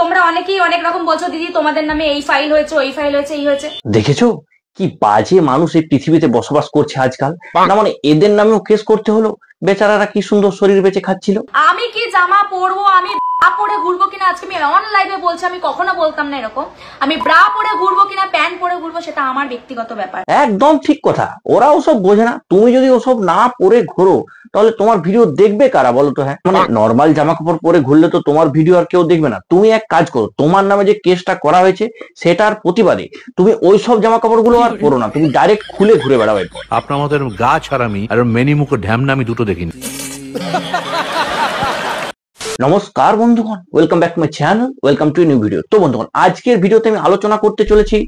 তোমরা অনেকেই অনেক রকম বলছো দিদি তোমাদের নামে এই ফাইল হয়েছে ওই ফাইল হয়েছে এই হয়েছে। দেখেছো কি বাজে মানুষ এই পৃথিবীতে বসবাস করছে আজকাল। না মানে এদের নামেও কেস করতে হলো, বেচারারা কি সুন্দর শরীর বেঁচে খাচ্ছিল। আমি কি জামা পরবো, আমি ব্রা পরে ঘুরবো কিনা, আজকে আমি অন লাইভে বলছি, আমি কখনো বলতাম না এরকম। আমি ব্রা পরে ঘুরবো কিনা প্যান্ট পরে ঘুরবো সেটা আমার ব্যক্তিগত ব্যাপার। একদম ঠিক কথা, ওরা ওসব বোঝে না। তুমি যদি ওসব না পরে ঘোরো তাহলে তোমার ভিডিও দেখবে কারা বলো তো? হ্যাঁ মানে নর্মাল জামা কাপড় পরে ঘুরলে তো তোমার ভিডিও আর কেউ দেখবে না। তুমি এক কাজ করো, তোমার নামে যে কেসটা করা হয়েছে সেটার প্রতিবাদে তুমি ওই সব জামা কাপড় গুলো আর পরো না, তুমি ডাইরেক্ট খুলে ঘুরে বেড়াও। এরপর আপনার মতো গা ছাড়ামি আর মেনি মুখ ঢ্যামনা আমি দুটো দেখিনি। নমস্কার বন্ধুগণ, welcome back to my channel, welcome to new video. তো বন্ধুগণ আজকের ভিডিওতে আমি আলোচনা করতে চলেছি,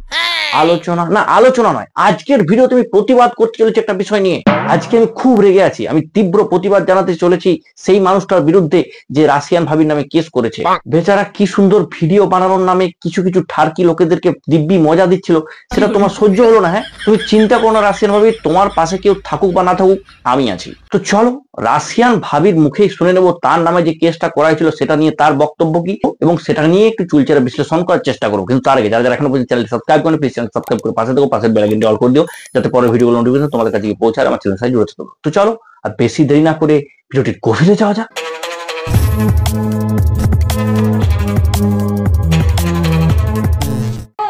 আলোচনা নয়, আজকের ভিডিওতে আমি প্রতিবাদ করতে চলেছি একটা বিষয় নিয়ে। আজকে আমি খুব রেগে আছি, আমি তীব্র প্রতিবাদ জানাতে চলেছি সেই মানুষটার বিরুদ্ধে যে রাশিয়ান ভাবির নামে কেস করেছে। বেচারা কি সুন্দর ভিডিও বানানোর নামে কিছু কিছু ঠারকি লোকেদেরকে দিব্যি মজা দিচ্ছিল, সেটা তোমার সহ্য হলো না। হ্যাঁ তুমি চিন্তা করো না রাশিয়ান ভাবি, তোমার পাশে কেউ থাকুক বা না থাকুক আমি আছি। তো চলো রাশিয়ান ভাবির মুখেই শুনে নেবো তার নামে যে কেসটা করা হয়েছিল সেটা নিয়ে তার বক্তব্য কি, এবং সেটা নিয়ে একটু চুলচেরা বিশ্লেষণ করার চেষ্টা করবো। কিন্তু তার আগে যারা যারা এখনো পর্যন্ত চ্যানেল সাবস্ক্রাইব করেন প্লিজ সাবস্ক্রাইব করে পাশে থাকো, পাশের বেল আইকনটি অল করে দিও যাতে পরের ভিডিওগুলো নোটিফিকেশন তোমাদের কাছে পৌঁছায়, আমার চ্যানেল সাথে জুড়ে থাকো। তো চলো আর বেশি দেরি না করে ভিডিওটি গভীরে যাওয়া যাক।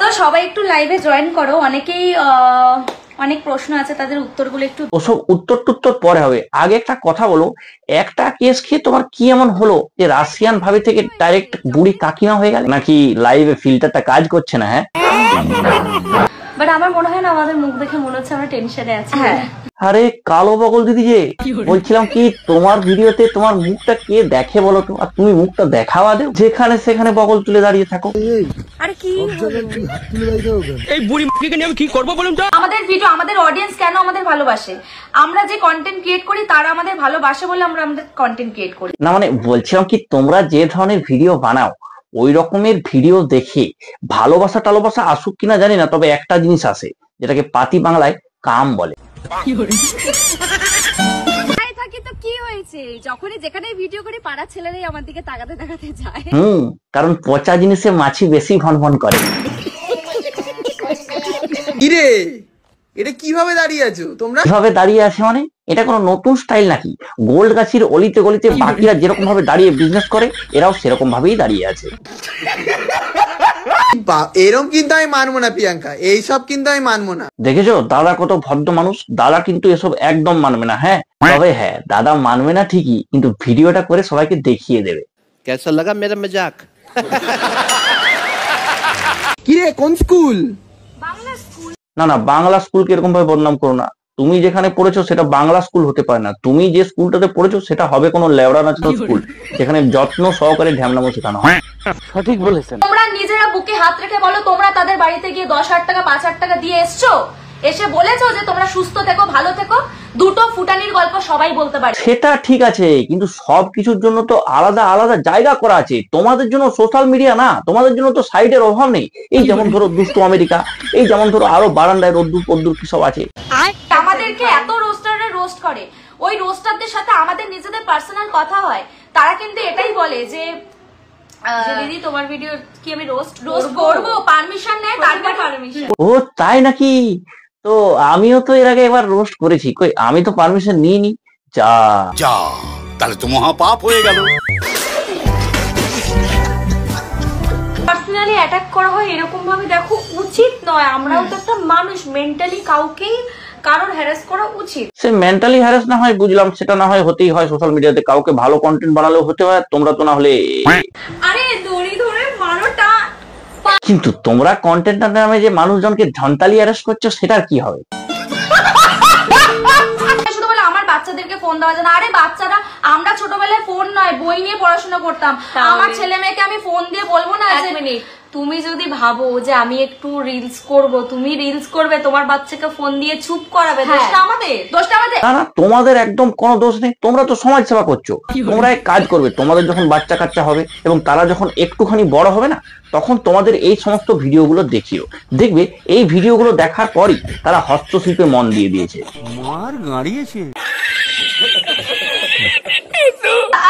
তো সবাই একটু লাইভে জয়েন করো, অনেকেই অনেক প্রশ্ন আছে তাদের উত্তরগুলো একটু। ওসব উত্তর পরে হবে, আগে একটা কথা বলো, একটা কেস খেয়ে তোমার কি এমন হলো যে রাশিয়ান ভাবে থেকে ডাইরেক্ট বুড়ি কাকিমা হয়ে গেল? নাকি লাইভে ফিল্টারটা কাজ করছে না? হ্যাঁ বাট আমার মনে হয় না, আমাদের মুখ দেখে মনে হচ্ছে আমরা টেনশনে আছি। হ্যাঁ আরে কালো বগল দিদি যে বলছিলাম কি, তোমার ভিডিওতে তোমার মুখটা কে দেখে বলো তো? আর তুমি মুখটা দেখাওয়া দেও, যেখানে সেখানে বগল তুলে দাঁড়িয়ে থাকো। আরে কি এই বুড়ি মুখকে নিয়ে আমি কি করব বলুন তো? আমাদের ভিডিও, আমাদের অডিয়েন্স কেন আমাদের ভালোবাসে? আমরা যে কন্টেন্ট ক্রিয়েট করি তারা আমাদের ভালোবাসে বলে আমরা আমাদের কন্টেন্ট ক্রিয়েট করি। না মানে বলছিলাম কি, তোমরা যে ধরনের ভিডিও বানাও ওই রকমের ভিডিও দেখে ভালোবাসা টালোবাসা আসুক কিনা জানি না, তবে একটা জিনিস আসে যেটাকে পাতি বাংলায় কাম বলে। থাকি তো কি হয়েছে, যখনই যেখানে ভিডিও করি পাড়ার ছেলেরাই আমার দিকে তাকাতে তাকাতে যায়। কারণ পচা জিনিসে মাছি বেশি ভনভন করে। ইরে এটা কিভাবে দাঁড়িয়ে আছো তোমরা? কিভাবে দাঁড়িয়ে আছে মানে এটা কোনো নতুন স্টাইল নাকি? গোল্ড গাছির অলিতে গলিতে বাকিরা যেরকম ভাবে দাঁড়িয়ে বিজনেস করে এরাও সেরকম ভাবেই দাঁড়িয়ে আছে। এরকম কিন্তু আমি মানবো না প্রিয়াঙ্কা, এইসব কিন্তু আমি মানবো না। দেখেছো দাদা কত ভদ্র মানুষ, দাদা কিন্তু এসব একদম মানবে না। হ্যাঁ তবে হ্যাঁ দাদা মানবে না ঠিকই, কিন্তু ভিডিওটা করে সবাইকে দেখিয়ে দেবে। কেসা লাগা মেরা মজাক? কি রে কোন স্কুল? বাংলা স্কুল। না বাংলা স্কুলকে এরকম ভাবে বদনাম করো না। তুমি যেখানে পড়েছো সেটা বাংলা স্কুল হতে পারে না, তুমি যে স্কুলটাতে পড়েছো সেটা হবে কোনো লেওড়া নাচনো স্কুল যেখানে যত্ন সহকারে ঢ্যামনামো শেখানো হয়। সঠিক বলেছেন। তোমরা নিজেরা বুকে হাত রেখে বলো, তোমরা তাদের বাড়িতে গিয়ে 10,000 টাকা 5,000 টাকা দিয়ে এসছো, এসে বলেছো যে তোমরা সুস্থ থেকো ভালো থেকো, দুটো ফুটানির গল্প সবাই বলতে পারে। সেটা ঠিক আছে, কিন্তু সব কিছুর জন্য তো আলাদা আলাদা জায়গা করা আছে। তোমাদের জন্য সোশ্যাল মিডিয়া না, তোমাদের জন্য তো সাইডের অভাব নেই। এই যেমন ধরো দুষ্টু আমেরিকা, এই যেমন ধরো আরো বারান্দায় রোদ্দুর পদ্দুর কি সব আছে। আমাদেরকে এত রোস্টাররা রোস্ট করে, ওই রোস্টারদের সাথে আমাদের নিজেদের পার্সোনাল কথা হয়, তারা কিন্তু এটাই বলে যে দিদি তোমার ভিডিও কি আমি রোস্ট করবো, পারমিশন নেয় তারপর পারমিশন। ও তাই নাকি? তো আমিও তো এর আগে এবার রোস্ট করেছি, কই আমি তো পারমিশন নিইনি। যা তাহলে তো মহাপাপ হয়ে গেল। পার্সোনালি অ্যাটাক করা হয় এরকম ভাবে দেখো উচিত নয়। আমরাও তো একটা মানুষ, মেন্টালি কাউকেই কারোর হ্যারাস করা উচিত। সে মেন্টালি হ্যারাস না হয় বুঝলাম, সেটা না হয় হতেই হয় সোশ্যাল মিডিয়াতে, কাউকে ভালো কন্টেন্ট বানালেও হতে হয়, তোমরা তো না হলে। আরে দড়ি ধরে মারোটা, কিন্তু তোমরা কন্টেন্টের নামে যে মানুষজনকে ঝন্টালি হ্যারাস করছো সেটার কি হবে? শুধু বলে আমার বাচ্চাদেরকে ফোন দেওয়া যায় না। আরে বাচ্চারা, আমরা ছোটবেলায় ফোন নয় বই নিয়ে পড়াশোনা করতাম, আমার ছেলে মেয়েকে আমি ফোন দিয়ে বলবো না যে মিনিট তুমি যদি ভাবো যে আমি একটু রিলস করব, তুমি রিলস করবে, তোমার বাচ্চাকে ফোন দিয়ে চুপ করাবে, দোষটা আমাদের? দোষটা আমাদের না তোমাদের একদম কোনো দোষ নেই, তোমরা তো সমাজ সেবা করছো। তোমরা এক কাজ করবে, তোমাদের যখন বাচ্চা কাচ্চা হবে এবং তারা যখন একটুখানি বড় হবে না, তখন তোমাদের এই সমস্ত ভিডিওগুলো দেখিও, দেখবে এই ভিডিওগুলো দেখার পরই তারা হস্তশিল্পে মন দিয়ে দিয়েছে। মার গাড়িয়েছে।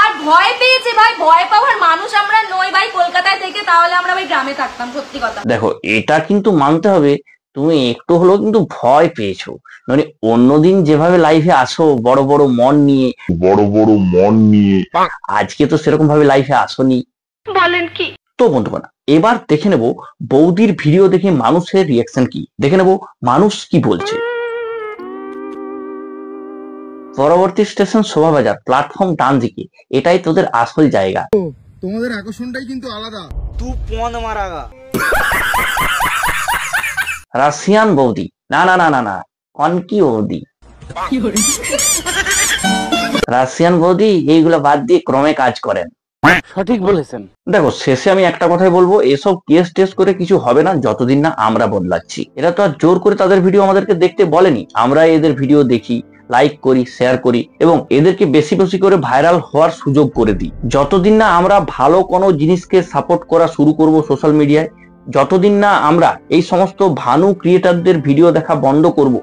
আর ভয় পেয়েছে ভাই, ভয় পাওয়ার মানুষ আমরা নই ভাই কলকাতায় থেকে, তাহলে আমরা ভাই গ্রামে থাকতাম, সত্যি কথা। দেখো এটা কিন্তু মানতে হবে, তুমি একটু হলেও কিন্তু ভয় পেয়েছো। মানে অন্যদিন যেভাবে লাইফে আসো বড় বড় মন নিয়ে, আজকে তো সেরকম ভাবে লাইফে আসোনি। বলেন কি? তো বন্ধুগণ, এবার দেখে নেব বৌদির ভিডিও দেখে মানুষের রিয়াকশন কি, দেখে নেব মানুষ কি বলছে। পরবর্তী স্টেশন শোভাবাজার, প্ল্যাটফর্ম ডান দিকে, এটাই তোদের আসল জায়গা। তোমাদের আকর্ষণটাই কিন্তু আলাদা। রাশিয়ান বৌদি, না না না না না, কনকি বৌদি, রাশিয়ান বৌদি এইগুলো বাদ দিয়ে ক্রমে কাজ করেন। সঠিক বলেছেন। দেখো শেষে আমি একটা কথাই বলবো, এসব কেস টেস করে কিছু হবে না যতদিন না আমরা বদলাচ্ছি। এরা তো আর জোর করে তাদের ভিডিও আমাদেরকে দেখতে বলেনি, আমরা এদের ভিডিও দেখি, লাইক করি, শেয়ার করি এবং এদেরকে বেশি বেশি করে ভাইরাল হওয়ার সুযোগ করে দিই। যতদিন না আমরা ভালো কোনো জিনিসকে সাপোর্ট করা শুরু করব সোশ্যাল মিডিয়ায়, যতদিন না আমরা এই সমস্ত ভানু ক্রিয়েটারদের ভিডিও দেখা বন্ধ করব,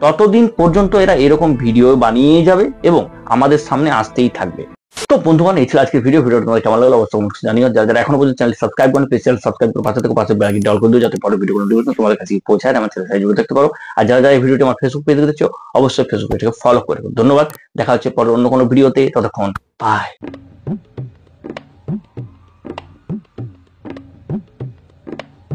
ততদিন পর্যন্ত এরা এরকম ভিডিও বানিয়ে যাবে এবং আমাদের সামনে আসতেই থাকবে। তো বন্ধুগণ, এই ছিল আজকের ভিডিও। তোমাদের কেমন লাগলো অবশ্যই কমেন্টে জানিও। যারা এখনো পর্যন্ত চ্যানেল সাবস্ক্রাইব করেন, প্লিজ চ্যানেল সাবস্ক্রাইব করে পাশে থেকে পাশে বেল আইকনটি অল করে দিও, যাতে পরের ভিডিওগুলো নোটিফিকেশন তোমাদের কাছে পৌঁছায়, আমার চ্যানেল সাহায্য দেখতে পারো। আর যারা যারা এই ভিডিওটি আমার ফেসবুক পেজে দেখছো, অবশ্যই ফেসবুক পেজটাকে ফলো করে। ধন্যবাদ, দেখা হচ্ছে পরে অন্য কোনো ভিডিওতে, ততক্ষণ বাই।